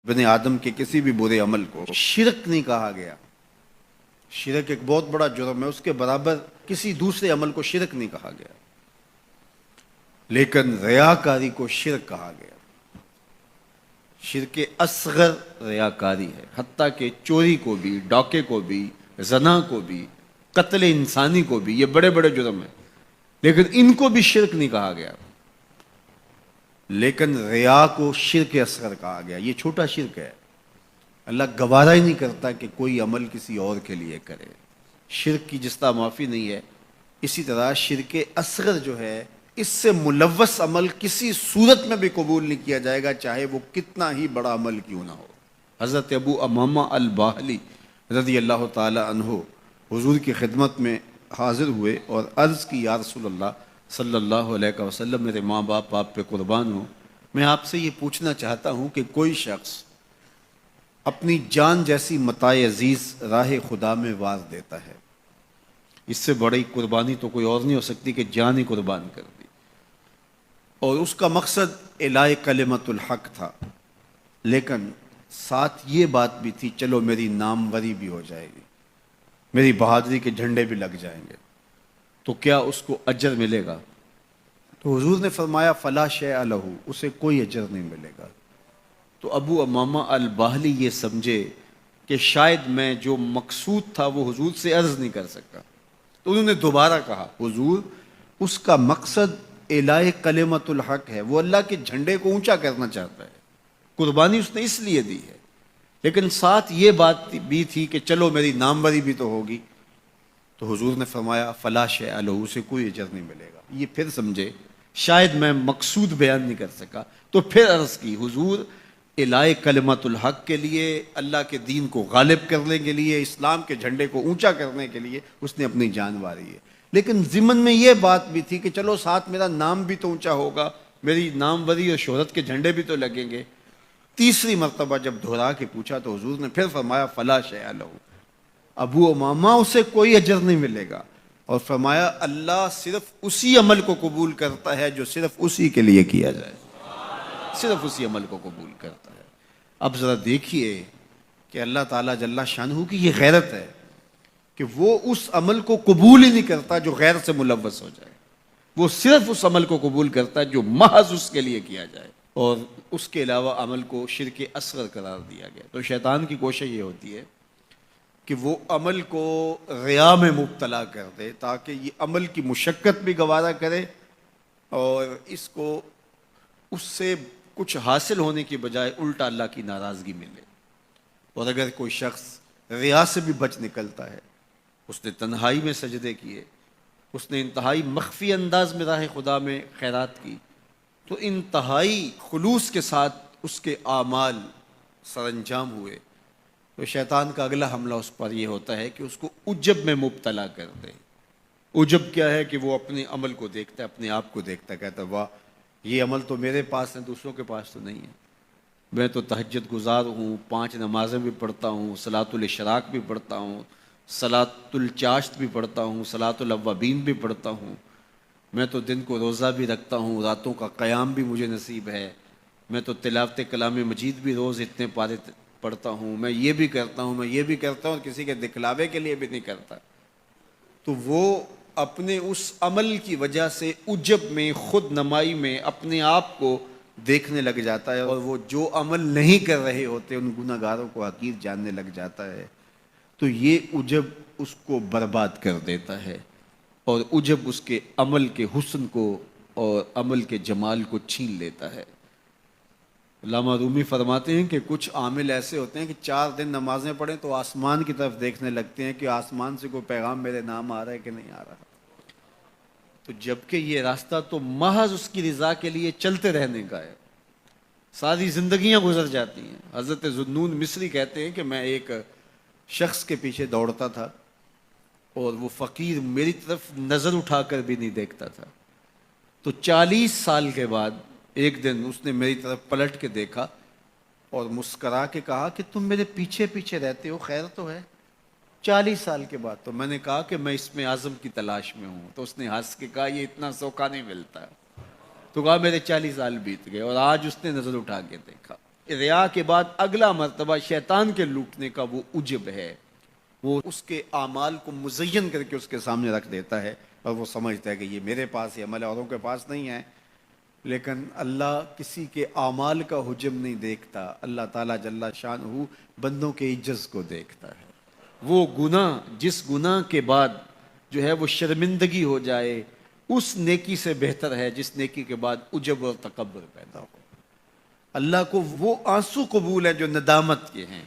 بنی آدم کے کسی بھی برے عمل کو شرک نہیں کہا گیا۔ شرک ایک بہت بڑا جرم ہے، اس کے برابر کسی دوسرے عمل کو شرک نہیں کہا گیا، لیکن ریاکاری کو شرک کہا گیا۔ شرک اصغر ریاکاری ہے، حتیٰ کہ چوری کو بھی، ڈاکے کو بھی، زنا کو بھی، قتل انسانی کو بھی، یہ بڑے بڑے جرم ہیں، لیکن ان کو بھی شرک نہیں کہا گیا۔ لیکن ریا کو شرک اصغر کہا گیا، یہ چھوٹا شرک ہے۔ اللہ گوارا ہی نہیں کرتا کہ کوئی عمل کسی اور کے لیے کرے۔ شرک کی جس طرح معافی نہیں ہے، اسی طرح شرک اصغر جو ہے، اس سے ملوث عمل کسی صورت میں بھی قبول نہیں کیا جائے گا، چاہے وہ کتنا ہی بڑا عمل کیوں نہ ہو۔ حضرت ابو امامہ الباہلی رضی اللہ تعالی عنہ حضور کی خدمت میں حاضر ہوئے اور عرض کی، یا رسول اللہ صلی اللہ علیہ وسلم، میرے ماں باپ آپ پہ قربان ہوں، میں آپ سے یہ پوچھنا چاہتا ہوں کہ کوئی شخص اپنی جان جیسی متاع عزیز راہ خدا میں وار دیتا ہے، اس سے بڑی قربانی تو کوئی اور نہیں ہو سکتی کہ جان ہی قربان کر دی، اور اس کا مقصد اعلاء کلمت الحق تھا، لیکن ساتھ یہ بات بھی تھی چلو میری ناموری بھی ہو جائے گی، میری بہادری کے جھنڈے بھی لگ جائیں گے، تو کیا اس کو اجر ملے گا؟ تو حضور نے فرمایا فلا شیء لہ، اسے کوئی اجر نہیں ملے گا۔ تو ابو امامہ الباہلی یہ سمجھے کہ شاید میں جو مقصود تھا وہ حضور سے عرض نہیں کر سکا، تو انہوں نے دوبارہ کہا حضور اس کا مقصد اعلاء کلمت الحق ہے، وہ اللہ کے جھنڈے کو اونچا کرنا چاہتا ہے، قربانی اس نے اس لیے دی ہے، لیکن ساتھ یہ بات بھی تھی کہ چلو میری ناموری بھی تو ہوگی۔ تو حضور نے فرمایا فلا شیء لہ، اسے کوئی اجر نہیں ملے گا۔ یہ پھر سمجھے شاید میں مقصود بیان نہیں کر سکا، تو پھر عرض کی حضور اعلاء کلمت الحق کے لیے، اللہ کے دین کو غالب کرنے کے لیے، اسلام کے جھنڈے کو اونچا کرنے کے لیے اس نے اپنی جان واری ہے، لیکن ضمن میں یہ بات بھی تھی کہ چلو ساتھ میرا نام بھی تو اونچا ہوگا، میری ناموری اور شہرت کے جھنڈے بھی تو لگیں گے۔ تیسری مرتبہ جب دہرا کے پوچھا تو حضور نے پھر فرمایا فلا شیء لہ، ابو امامہ اسے کوئی اجر نہیں ملے گا، اور فرمایا اللہ صرف اسی عمل کو قبول کرتا ہے جو صرف اسی کے لیے کیا جائے، صرف اسی عمل کو قبول کرتا ہے۔ اب ذرا دیکھیے کہ اللہ تعالیٰ جل شانہ کی یہ غیرت ہے کہ وہ اس عمل کو قبول ہی نہیں کرتا جو غیر سے ملوث ہو جائے، وہ صرف اس عمل کو قبول کرتا ہے جو محض اس کے لیے کیا جائے، اور اس کے علاوہ عمل کو شرک اصغر قرار دیا گیا۔ تو شیطان کی کوشش یہ ہوتی ہے کہ وہ عمل کو ریا میں مبتلا کر دے تاکہ یہ عمل کی مشقت بھی گوارا کرے اور اس کو اس سے کچھ حاصل ہونے کی بجائے الٹا اللہ کی ناراضگی ملے۔ اور اگر کوئی شخص ریا سے بھی بچ نکلتا ہے، اس نے تنہائی میں سجدے کیے، اس نے انتہائی مخفی انداز میں راہ خدا میں خیرات کی، تو انتہائی خلوص کے ساتھ اس کے اعمال سر انجام ہوئے، تو شیطان کا اگلا حملہ اس پر یہ ہوتا ہے کہ اس کو عجب میں مبتلا کر دے۔ عجب کیا ہے کہ وہ اپنے عمل کو دیکھتا ہے، اپنے آپ کو دیکھتا ہے، کہتا ہے واہ یہ عمل تو میرے پاس ہے، دوسروں کے پاس تو نہیں ہے، میں تو تہجد گزار ہوں، 5 نمازیں بھی پڑھتا ہوں، صلاۃ الاشراق بھی پڑھتا ہوں، صلاۃ الچاشت بھی پڑھتا ہوں، صلاۃ الاوابین بھی پڑھتا ہوں، میں تو دن کو روزہ بھی رکھتا ہوں، راتوں کا قیام بھی مجھے نصیب ہے، میں تو تلاوت کلام مجید بھی روز اتنے پارے پڑھتا ہوں، میں یہ بھی کرتا ہوں، میں یہ بھی کرتا ہوں، کسی کے دکھلاوے کے لیے بھی نہیں کرتا۔ تو وہ اپنے اس عمل کی وجہ سے عجب میں، خود نمائی میں اپنے آپ کو دیکھنے لگ جاتا ہے، اور وہ جو عمل نہیں کر رہے ہوتے ان گناہ گاروں کو حقیر جاننے لگ جاتا ہے۔ تو یہ عجب اس کو برباد کر دیتا ہے، اور عجب اس کے عمل کے حسن کو اور عمل کے جمال کو چھین لیتا ہے۔ علامہ رومی فرماتے ہیں کہ کچھ عامل ایسے ہوتے ہیں کہ 4 دن نمازیں پڑھیں تو آسمان کی طرف دیکھنے لگتے ہیں کہ آسمان سے کوئی پیغام میرے نام آ رہا ہے کہ نہیں آ رہا، تو جبکہ یہ راستہ تو محض اس کی رضا کے لیے چلتے رہنے کا ہے، ساری زندگیاں گزر جاتی ہیں۔ حضرت ذوالنون مصری کہتے ہیں کہ میں ایک شخص کے پیچھے دوڑتا تھا اور وہ فقیر میری طرف نظر اٹھا کر بھی نہیں دیکھتا تھا، تو 40 سال کے بعد ایک دن اس نے میری طرف پلٹ کے دیکھا اور مسکرا کے کہا کہ تم میرے پیچھے پیچھے رہتے ہو، خیر تو ہے؟ 40 سال کے بعد۔ تو میں نے کہا کہ میں اس میں اعظم کی تلاش میں ہوں، تو اس نے ہنس کے کہا یہ اتنا سوکھا نہیں ملتا، تو کہا میرے 40 سال بیت گئے اور آج اس نے نظر اٹھا کے دیکھا۔ ریا کے بعد اگلا مرتبہ شیطان کے لوٹنے کا وہ عجب ہے، وہ اس کے اعمال کو مزین کر کے اس کے سامنے رکھ دیتا ہے اور وہ سمجھتا ہے کہ یہ میرے پاس ہے، عمل اوروں کے پاس نہیں ہے۔ لیکن اللہ کسی کے اعمال کا حجم نہیں دیکھتا، اللہ تعالیٰ جل شانہ بندوں کے عجز کو دیکھتا ہے۔ وہ گناہ جس گناہ کے بعد جو ہے وہ شرمندگی ہو جائے، اس نیکی سے بہتر ہے جس نیکی کے بعد عجب اور تکبر پیدا ہو۔ اللہ کو وہ آنسو قبول ہیں جو ندامت کے ہیں،